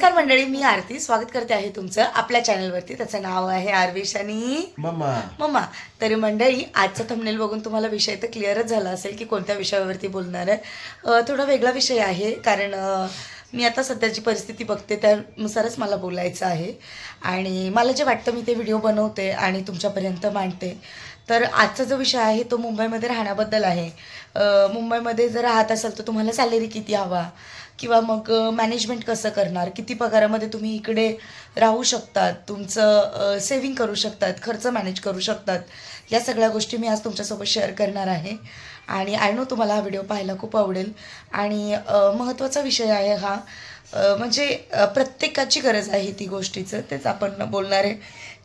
नमस्कार मंडळी, मी आरती स्वागत करते आहे तुमचं आपल्या चॅनलवरती. त्याचं नाव आहे आरविश आणि मम्मा. तर मंडळी, आजचा थंबनेल बघून तुम्हाला विषय तर क्लिअरच झाला असेल की कोणत्या विषयावरती बोलणार आहे. थोडा वेगळा विषय आहे, कारण मी आता सध्याची परिस्थिती बघते त्यानुसारच मला बोलायचं आहे आणि मला जे वाटतं मी ते व्हिडिओ बनवते आणि तुमच्यापर्यंत मांडते. तर आजचा जो विषय आहे तो मुंबईमध्ये राहण्याबद्दल आहे. मुंबईमध्ये जर राहत असाल तर तुम्हाला सॅलरी किती हवा, किंवा मग मॅनेजमेंट कसं करणार, किती पगारामध्ये तुम्ही इकडे राहू शकतात, तुमचं सेविंग करू शकतात, खर्च मॅनेज करू शकतात, या सगळ्या गोष्टी मी आज तुमच्यासोबत शेअर करणार आहे. आणि आय नो तुम्हाला हा व्हिडिओ पाहायला खूप आवडेल. आणि महत्त्वाचा विषय आहे हा. म्हणजे प्रत्येकाची गरज आहे ती गोष्टीचं, तेच आपण बोलणार आहे.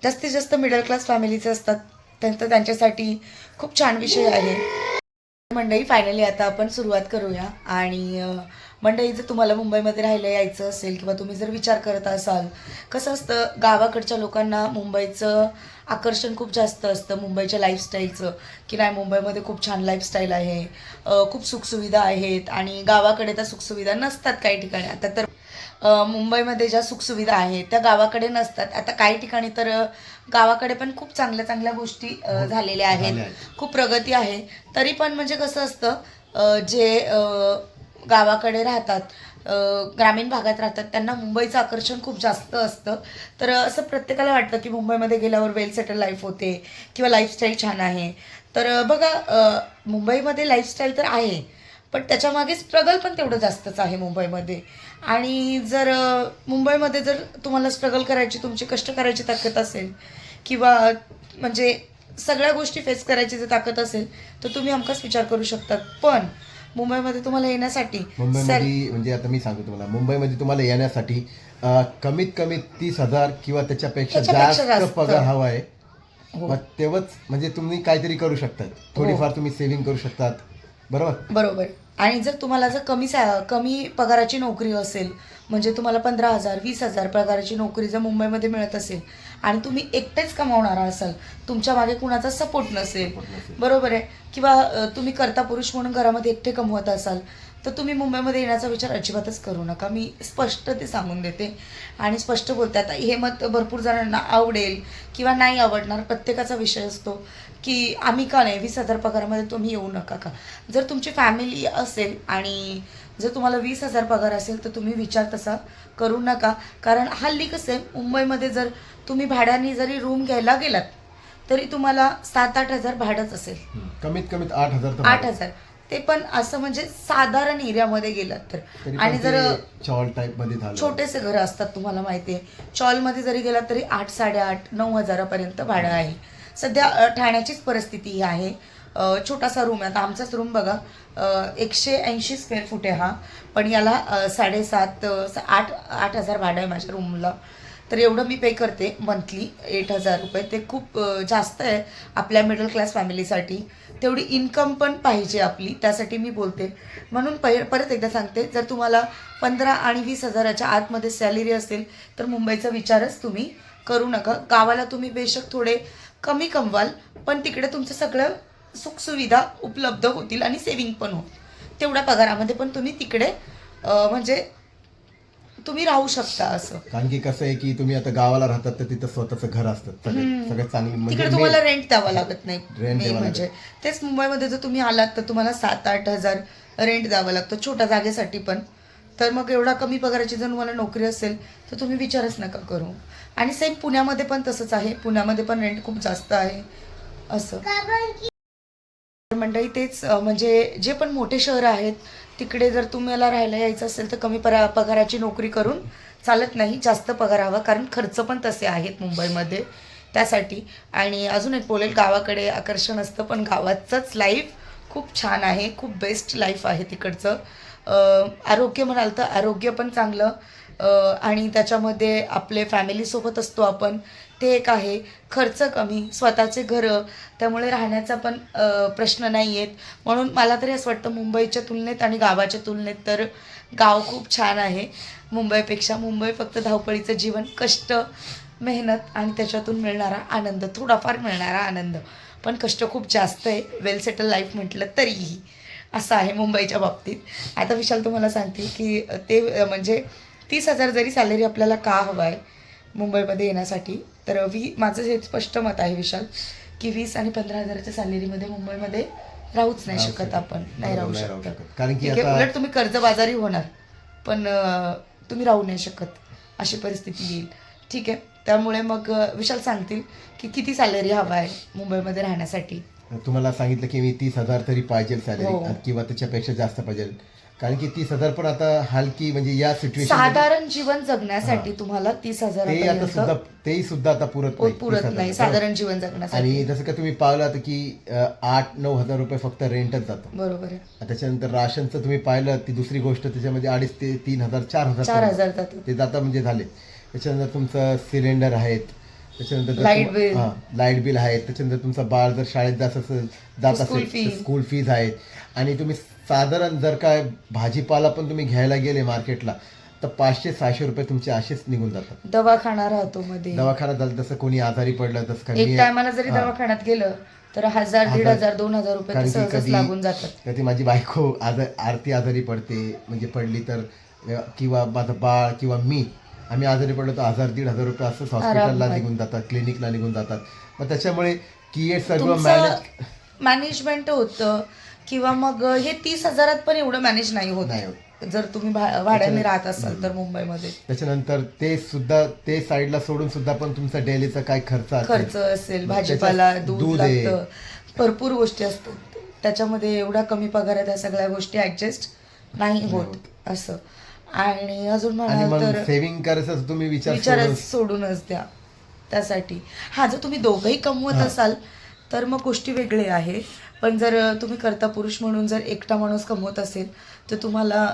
जास्तीत जास्त मिडल क्लास फॅमिलीचे असतात, त्यांच्यासाठी खूप छान विषय आहे. मंडळी, फायनली आता आपण सुरुवात करूया. आणि मंडळी, जर तुम्हाला मुंबईमध्ये राहायला यायचं असेल किंवा तुम्ही जर विचार करत असाल, कसं असतं, गावाकडच्या लोकांना मुंबईचं आकर्षण खूप जास्त असतं, मुंबईच्या लाईफस्टाईलचं, की नाही मुंबईमध्ये खूप छान लाईफस्टाईल आहे, खूप सुखसुविधा आहेत. आणि गावाकडे त्या सुखसुविधा नसतात काही ठिकाणी. आता तर मुंबईमध्ये ज्या सुखसुविधा आहेत त्या गावाकडे नसतात. आता काही ठिकाणी तर गावाकडे पण खूप चांगल्या चांगल्या गोष्टी झालेल्या आहेत, खूप प्रगती आहे. तरी पण म्हणजे कसं असतं, जे गावाकडे राहतात, ग्रामीण भागात राहतात, त्यांना मुंबईचं आकर्षण खूप जास्त असतं. तर असं प्रत्येकाला वाटतं की मुंबईमध्ये गेल्यावर वेल सेटल लाईफ होते किंवा लाईफस्टाईल छान आहे. तर बघा, मुंबईमध्ये लाईफस्टाईल तर आहे, पण त्याच्यामागे स्ट्रगल पण तेवढं जास्तच आहे मुंबईमध्ये. आणि जर मुंबईमध्ये जर तुम्हाला स्ट्रगल करायची, तुमची कष्ट करायची ताकद असेल, किंवा म्हणजे सगळ्या गोष्टी फेस करायची जर ताकद असेल, तर तुम्ही हमखास विचार करू शकतात. पण मुंबईमध्ये तुम्हाला येण्यासाठी मुंबईमध्ये म्हणजे आता मी सांगतो तुम्हाला, मुंबईमध्ये तुम्हाला येण्यासाठी कमीत कमी 30,000 किंवा त्याच्यापेक्षा जास्त पगार हवा आहे. मग तेव्हाच म्हणजे तुम्ही काहीतरी करू शकतात, थोडीफार तुम्ही सेव्हिंग करू शकतात. बरोबर. आणि जर तुम्हाला जर कमी पगाराची नोकरी असेल, म्हणजे तुम्हाला 15,000 20,000 पगाराची नोकरी जर मुंबईमध्ये मिळत असेल आणि तुम्ही एकटेच कमावणारा असाल, तुमच्या मागे कुणाचा सपोर्ट नसेल, बरोबर आहे, किंवा तुम्ही कर्ता पुरुष म्हणून घरामध्ये एकटे कमवत असाल, तर तुम्ही मुंबईमध्ये येण्याचा विचार अजिबातच करू नका. मी स्पष्ट ते सांगून देते आणि स्पष्ट बोलते. आता हे मत भरपूर जणांना आवडेल किंवा नाही आवडणार, प्रत्येकाचा विषय असतो की आम्ही का नाही, 20,000 पगारामध्ये तुम्ही येऊ नका का. जर तुमची फॅमिली असेल आणि जर तुम्हाला 20,000 पगार असेल तर तुम्ही विचार तसा करू नका. कारण हल्ली कसं आहे, मुंबईमध्ये जर तुम्ही भाड्याने जरी रूम घ्यायला गेलात तरी तुम्हाला 7-8 हजार भाडंच असेल, कमीत कमीत 8,000. 8,000 ते पण असं म्हणजे साधारण एरियामध्ये गेलात तर. आणि जर चॉल टाईप मध्ये झालं, छोटेसे घरं असतात, तुम्हाला माहिती आहे, चॉलमध्ये जरी गेलात तरी 8, 8.5, 9,000पर्यंत भाडं आहे. सध्या ठाण्याचीच परिस्थिती ही आहे. छोटासा रूम आहे. आता आमचाच रूम बघा, 180 स्क्वेअर फूट आहे हा, पण याला 7.5-8 हजार भाडं आहे माझ्या रूमला. तर एवढं मी पे करते मंथली, 8,000 रुपये. ते खूप जास्त आहे आपल्या मिडल क्लास फॅमिलीसाठी. तेवढी इन्कम पण पाहिजे आपली, त्यासाठी मी बोलते. म्हणून परत एकदा सांगते, जर तुम्हाला 15 आणि 20,000च्या आतमध्ये सॅलरी असेल तर मुंबईचा विचारच तुम्ही करू नका. गावाला तुम्ही बेशक थोडे कमी कमवाल, पण तिकडे तुमचं सगळं सुखसुविधा उपलब्ध होतील आणि सेविंग पण होईल. तेवढ्या पगारामध्ये पण तुम्ही तिकडे म्हणजे तुम्ही राहू शकता. असं कारण की कसं आहे की तुम्ही आता गावाला राहतात तर तिथं स्वतःचं घर असतं, सगळ्यात चांगली तिकडे तुम्हाला रेंट द्यावं लागत नाही. रेंट म्हणजे तेच मुंबईमध्ये जर तुम्ही आलात तर तुम्हाला 7-8 हजार रेंट द्यावं लागतं छोट्या जागेसाठी पण. तर मग एवढा कमी पगाराची जर तुम्हाला नोकरी असेल तर तुम्ही विचारच नका करू. आणि सेम पुण्यामध्ये पण तसंच आहे, पुण्यामध्ये पण रेंट खूप जास्त आहे. असं मंडळी, तेच म्हणजे जे पण मोठे शहर आहेत तिकडे जर तुम्हाला राहायला यायचं असेल तर कमी पगाराची नोकरी करून चालत नाही, जास्त पगार हवा, कारण खर्च पण तसे आहेत मुंबईमध्ये त्यासाठी. आणि अजून एक बोलेल, गावाकडे आकर्षण असतं, पण गावाचंच लाईफ खूप छान आहे, खूप बेस्ट लाईफ आहे तिकडचं. आरोग्य म्हणाल तर आरोग्य पण चांगलं, आणि त्याच्यामध्ये आपले फॅमिलीसोबत असतो आपण, ते एक आहे. खर्च कमी, स्वतःचे घरं, त्यामुळे राहण्याचा पण प्रश्न नाही येत. म्हणून मला तरी असं वाटतं मुंबईच्या तुलनेत आणि गावाच्या तुलनेत तर गाव खूप छान आहे मुंबईपेक्षा. मुंबई फक्त धावपळीचं जीवन, कष्ट, मेहनत आणि त्याच्यातून मिळणारा आनंद, थोडाफार मिळणारा आनंद, पण कष्ट खूप जास्त आहे. वेल सेटल लाईफ म्हटलं तरीही असं आहे मुंबईच्या बाबतीत. आता विशाल तुम्हाला सांगते की ते म्हणजे 30,000 जरी सॅलरी आपल्याला का हवं आहे मुंबईमध्ये येण्यासाठी, तर माझं हे स्पष्ट मत आहे विशाल, की 20 आणि 15,000च्या सॅलरीमध्ये मुंबईमध्ये राहूच नाही शकत आपण, नाही राहू शकत. कारण की उलट तुम्ही कर्जबाजारी होणार, पण तुम्ही राहू नाही शकत अशी परिस्थिती येईल. ठीक आहे, त्यामुळे मग विशाल सांगतील की किती सॅलरी हवा आहे मुंबईमध्ये राहण्यासाठी. तुम्हाला सांगितलं की मी 30,000 तरी पाहिजे हो. सॅलरी किंवा त्याच्यापेक्षा जास्त पाहिजे, कारण की 30,000 पण आता हलकी म्हणजे या सिच्युएशन साधारण जीवन जगण्यासाठी तुम्हाला 30,000 तेही सुद्धा आता पुरत नाही साधारण जीवन जगण्यासाठी. आणि जसं का तुम्ही पाहिलं की 8-9 हजार रुपये फक्त रेंटच जातं. बरोबर आहे. त्याच्यानंतर राशनचं तुम्ही पाहिलं ती दुसरी गोष्ट, त्याच्यामध्ये 2,500 ते 3,000 4,000 जातं ते जाता म्हणजे झाले. त्याच्यानंतर तुमचं सिलेंडर आहेत, त्याच्यानंतर लाईट बिल आहेत, त्याच्यानंतर तुमचं बाळ जर शाळेत जात असेल स्कूल फीज आहेत. आणि तुम्ही साधारण जर काय भाजीपाला पण तुम्ही घ्यायला गेले मार्केटला तर 500-600 रुपये तुमचे असेच निघून जातात. दवाखाना राहतो मध्ये, दवाखाना झालं जसं कोणी आजारी पडलं तसं एक टायमाला जरी दवाखान्यात गेलं तर 1,000, 1,500, 2,000 रुपये सहजच लागून जातात. कधी माझी बायको आरती आजारी पडते, म्हणजे पडली तर, किंवा माझं बाळ किंवा मी आम्ही आजारी पडलो तर 1,000-1,500 रुपये असंच हॉस्पिटलला निघून जातात, क्लिनिकला निघून जातात. मग त्याच्यामुळे की हे सगळं मॅनेजमेंट होतं, किंवा मग हे 30,000 पण एवढं मॅनेज नाही होत जर तुम्ही भाड्याने राहत असाल तर मुंबईमध्ये. त्याच्यानंतर ते साईडला सोडून सुद्धा पण तुमचा डेलीचा काय खर्च असेल, भाजीपाला, दूध लागतं, भरपूर गोष्टी असतात. त्याच्यामध्ये एवढा कमी पगारात या सगळ्या गोष्टी ऍडजस्ट नाही होत असं. आणि अजून म्हणाल तर सेव्हिंग करायचं तुम्ही विचार सोडूनच द्या त्यासाठी. जर तुम्ही दोघंही कमवत असाल तर मग गोष्टी वेगळी आहे. पण जर तुम्ही कर्ता पुरुष म्हणून जर एकटा माणूस कमवत असेल तर तुम्हाला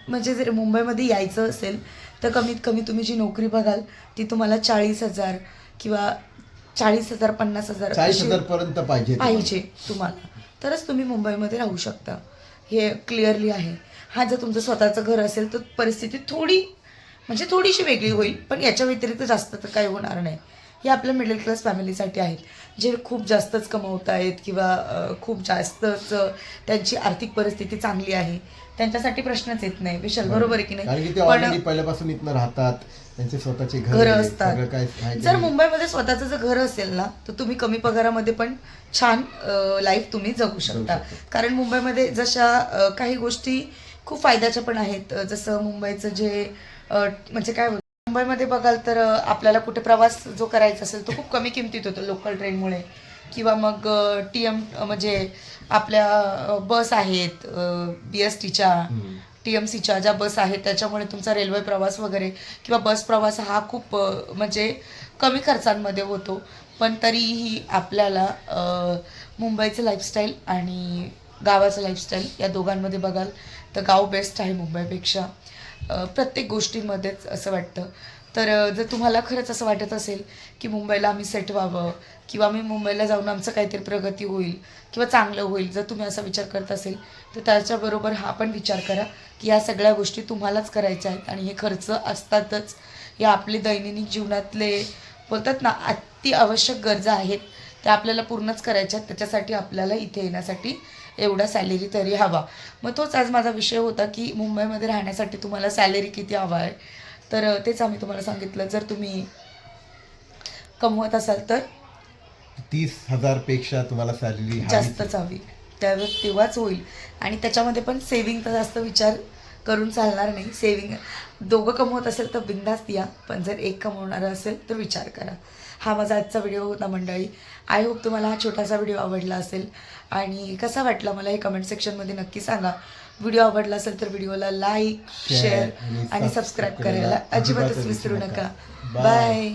म्हणजे जर मुंबईमध्ये यायचं असेल तर कमीत कमी तुम्ही जी नोकरी बघाल ती तुम्हाला 40,000 किंवा 40,000, 50,000 40,000 पर्यंत पाहिजे तुम्हाला, तरच तुम्ही मुंबईमध्ये राहू शकता. हे क्लिअरली आहे. जर तुमचं स्वतःचं घर असेल तर परिस्थिती थोडीशी वेगळी होईल, पण याच्या व्यतिरिक्त जास्त तर काही होणार नाही. हे आपल्या मिडल क्लास फॅमिलीसाठी आहेत, जे खूप जास्तच कमवत आहेत किंवा खूप जास्तच त्यांची आर्थिक परिस्थिती चांगली आहे, त्यांच्यासाठी प्रश्नच येत नाही. विशाल, बरोबर आहे की नाही? पण पहिल्यापासून इथं राहतात, त्यांचे स्वतःचे घर असतात. जर मुंबईमध्ये स्वतःचं जर घर असेल ना तर तुम्ही कमी पगारामध्ये पण छान लाईफ तुम्ही जगू शकता. कारण मुंबईमध्ये जशा काही गोष्टी खूप फायद्याच्या पण आहेत. जसं मुंबईचं जे म्हणजे काय मुंबईमध्ये बघाल तर आपल्याला कुठे प्रवास जो करायचा असेल तो खूप कमी किमतीत होतो लोकल ट्रेनमुळे, किंवा मग म्हणजे आपल्या बस आहेत, BSTच्या, TMCच्या ज्या बस आहेत त्याच्यामुळे तुमचा रेल्वे प्रवास वगैरे किंवा बस प्रवास हा खूप म्हणजे कमी खर्चांमध्ये होतो. पण तरीही आपल्याला मुंबईचं लाईफस्टाईल आणि गावाचं लाईफस्टाईल या दोघांमध्ये बघाल तर गाव बेस्ट आहे मुंबईपेक्षा प्रत्येक गोष्टीमध्येच असं वाटतं. तर जर तुम्हाला खरंच असं वाटत असेल की मुंबईला आम्ही सेट व्हावं किंवा मी मुंबईला जाऊन आमचं काहीतरी प्रगती होईल किंवा चांगलं होईल, जर तुम्ही असा विचार करत असेल तर त्याच्याबरोबर हा पण विचार करा की या सगळ्या गोष्टी तुम्हालाच करायच्या आहेत आणि हे खर्च असतातच. या आपले दैनंदिन जीवनातले बोलतात ना अति आवश्यक गरजा आहेत त्या आपल्याला पूर्णच करायच्या आहेत. त्याच्यासाठी आपल्याला इथे येण्यासाठी एवढा सॅलरी तरी हवा. मग तोच आज माझा विषय होता की मुंबईमध्ये राहण्यासाठी तुम्हाला सॅलरी किती हवा आहे. तर तेच आम्ही तुम्हाला सांगितलं, जर तुम्ही कमवत असाल तर 30,000 पेक्षा तुम्हाला सॅलरी जास्तच हवी, तेव्हाच होईल. आणि त्याच्यामध्ये पण सेव्हिंगचा जास्त विचार करून चालणार नाही. सेव्हिंग दोघं कमवत असेल तर बिंदास्त या, पण जर एक कमवणारं असेल तर विचार करा. हा माझा आजचा व्हिडिओ होता मंडळी. आय होप तुम्हाला हा छोटासा व्हिडिओ आवडला असेल आणि कसा वाटला मला हे कमेंट सेक्शनमध्ये नक्की सांगा. व्हिडिओ आवडला असेल तर व्हिडिओला लाईक, शेअर आणि सबस्क्राईब करायला अजिबातच विसरू नका. बाय.